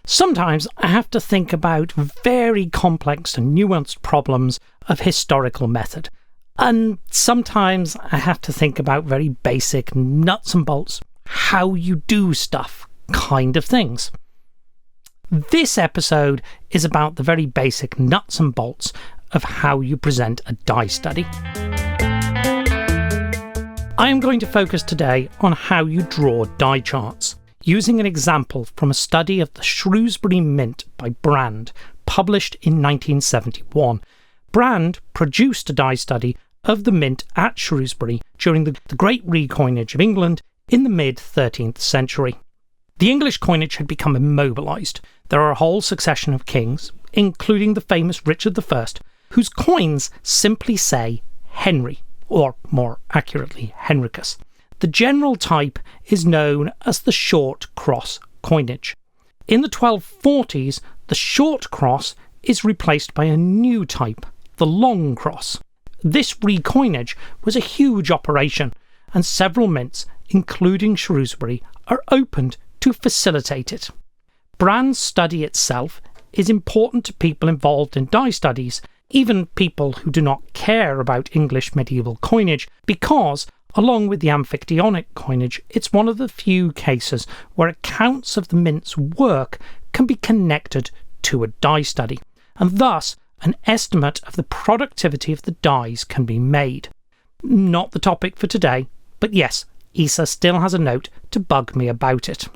Sometimes I have to think about very complex and nuanced problems of historical method. And sometimes I have to think about very basic nuts and bolts, how you do stuff kind of things. This episode is about the very basic nuts and bolts of how you present a die study. I am going to focus today on how you draw die charts, using an example from a study of the Shrewsbury Mint by Brand, published in 1971. Brand produced a die study of the mint at Shrewsbury during the Great Recoinage of England in the mid-13th century. The English coinage had become immobilised. There are a whole succession of kings, including the famous Richard I, whose coins simply say Henry, or more accurately, Henricus. The general type is known as the short cross coinage. In the 1240s, the short cross is replaced by a new type, the long cross. This recoinage was a huge operation, and several mints, including Shrewsbury, are opened to facilitate it. Brand's study itself is important to people involved in die studies, even people who do not care about English medieval coinage, because along with the Amphictyonic coinage, it's one of the few cases where accounts of the mint's work can be connected to a die study, and thus an estimate of the productivity of the dies can be made. Not the topic for today, but yes, Isa still has a note to bug me about it.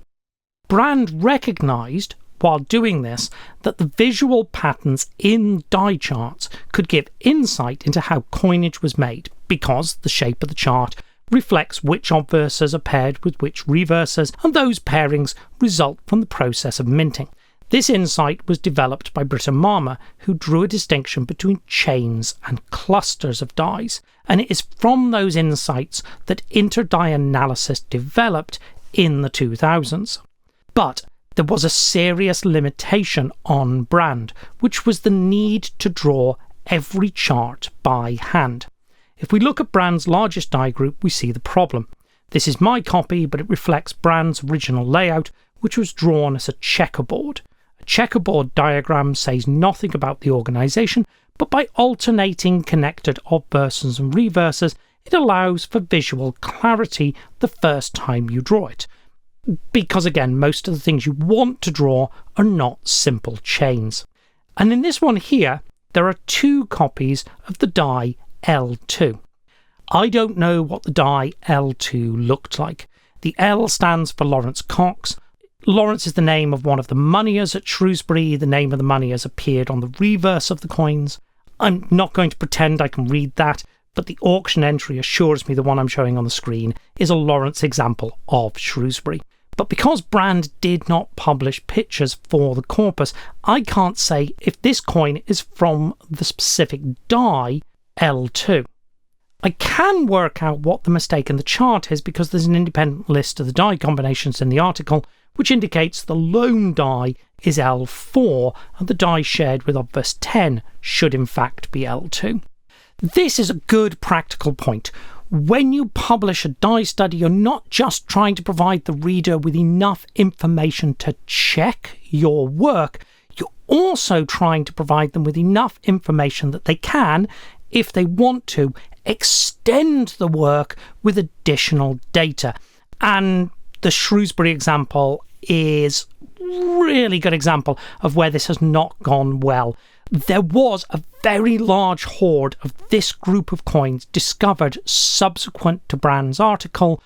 Brand recognised, while doing this, that the visual patterns in die charts could give insight into how coinage was made, because the shape of the chart reflects which obverses are paired with which reverses, and those pairings result from the process of minting. This insight was developed by Bracey, who drew a distinction between chains and clusters of dies, and it is from those insights that inter-die analysis developed in the 2000s. But there was a serious limitation on Brand, which was the need to draw every chart by hand. If we look at Brand's largest die group, we see the problem. This is my copy, but it reflects Brand's original layout, which was drawn as a checkerboard. A checkerboard diagram says nothing about the organisation, but by alternating connected obverses and reverses, it allows for visual clarity the first time you draw it. Because again, most of the things you want to draw are not simple chains. And in this one here, there are two copies of the die L2. I don't know what the die L2 looked like. The L stands for Lawrence Cox. Lawrence is the name of one of the moneyers at Shrewsbury. The name of the moneyers appeared on the reverse of the coins. I'm not going to pretend I can read that, but the auction entry assures me the one I'm showing on the screen is a Lawrence example of Shrewsbury. But because Brand did not publish pictures for the corpus, I can't say if this coin is from the specific die L2. I can work out what the mistake in the chart is because there's an independent list of the die combinations in the article, which indicates the lone die is L4 and the die shared with obverse 10 should in fact be L2. This is a good practical point. When you publish a die study, you're not just trying to provide the reader with enough information to check your work, you're also trying to provide them with enough information that they can, if they want to, extend the work with additional data. And the Shrewsbury example is a really good example of where this has not gone well. There was a very large hoard of this group of coins discovered subsequent to Brand's article,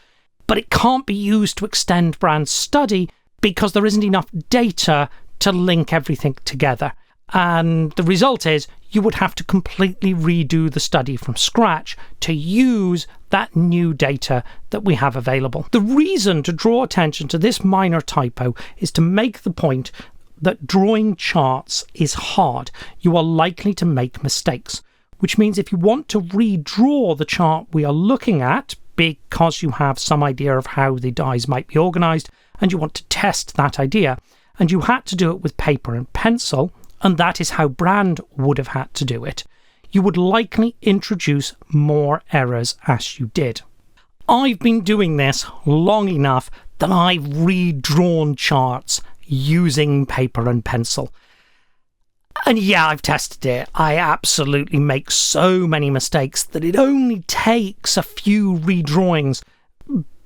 but it can't be used to extend Brand's study because there isn't enough data to link everything together. And the result is you would have to completely redo the study from scratch to use that new data that we have available. The reason to draw attention to this minor typo is to make the point that drawing charts is hard. You are likely to make mistakes, which means if you want to redraw the chart we are looking at, because you have some idea of how the dies might be organised, and you want to test that idea, and you had to do it with paper and pencil, and that is how Brand would have had to do it, you would likely introduce more errors as you did. I've been doing this long enough that I've redrawn charts using paper and pencil. And yeah, I've tested it. I absolutely make so many mistakes that it only takes a few redrawings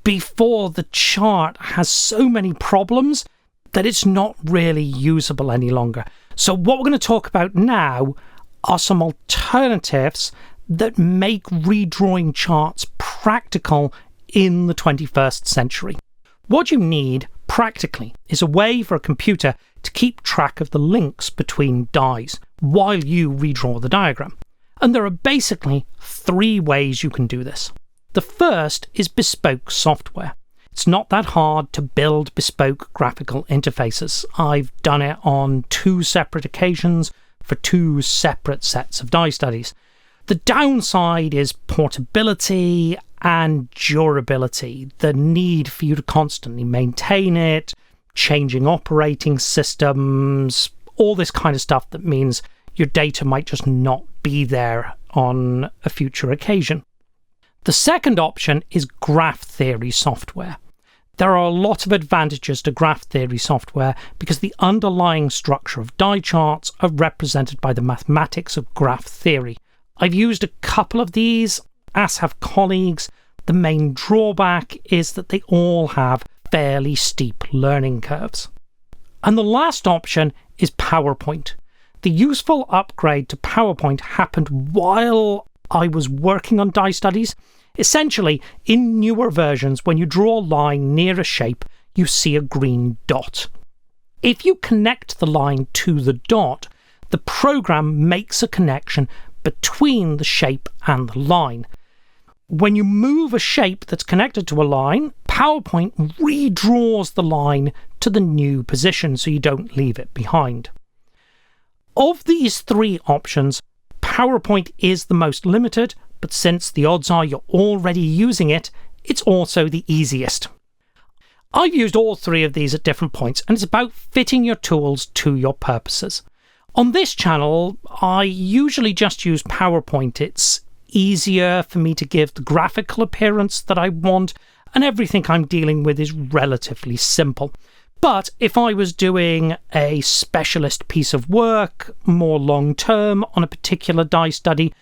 before the chart has so many problems that it's not really usable any longer. So what we're going to talk about now are some alternatives that make redrawing charts practical in the 21st century. What you need, practically, is a way for a computer to keep track of the links between dies while you redraw the diagram. And there are basically 3 ways you can do this. The first is bespoke software. It's not that hard to build bespoke graphical interfaces. I've done it on 2 separate occasions for 2 separate sets of die studies. The downside is portability and durability, the need for you to constantly maintain it, changing operating systems, all this kind of stuff that means your data might just not be there on a future occasion. The second option is graph theory software. There are a lot of advantages to graph theory software because the underlying structure of die charts are represented by the mathematics of graph theory. I've used a couple of these, as have colleagues. The main drawback is that they all have fairly steep learning curves. And the last option is PowerPoint. The useful upgrade to PowerPoint happened while I was working on die studies. Essentially, in newer versions, when you draw a line near a shape, you see a green dot. If you connect the line to the dot, the program makes a connection between the shape and the line. When you move a shape that's connected to a line, PowerPoint redraws the line to the new position so you don't leave it behind. Of these 3 options, PowerPoint is the most limited, but since the odds are you're already using it, it's also the easiest. I've used all 3 of these at different points, and it's about fitting your tools to your purposes. On this channel, I usually just use PowerPoint. It's easier for me to give the graphical appearance that I want, and everything I'm dealing with is relatively simple. But if I was doing a specialist piece of work, more long-term on a particular die study,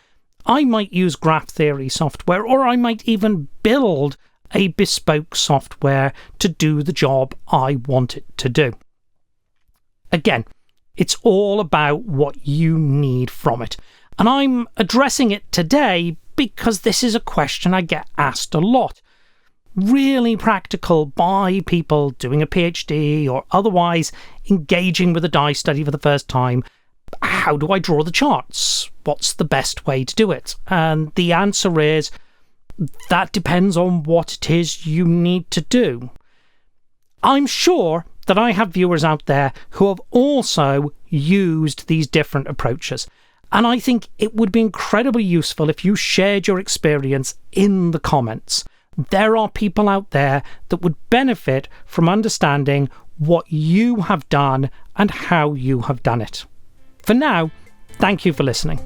I might use graph theory software, or I might even build a bespoke software to do the job I want it to do. Again, it's all about what you need from it. And I'm addressing it today because this is a question I get asked a lot. Really practical by people doing a PhD or otherwise engaging with a die study for the first time. How do I draw the charts? What's the best way to do it? And the answer is, that depends on what it is you need to do. I'm sure that I have viewers out there who have also used these different approaches. And I think it would be incredibly useful if you shared your experience in the comments. There are people out there that would benefit from understanding what you have done and how you have done it. For now, thank you for listening.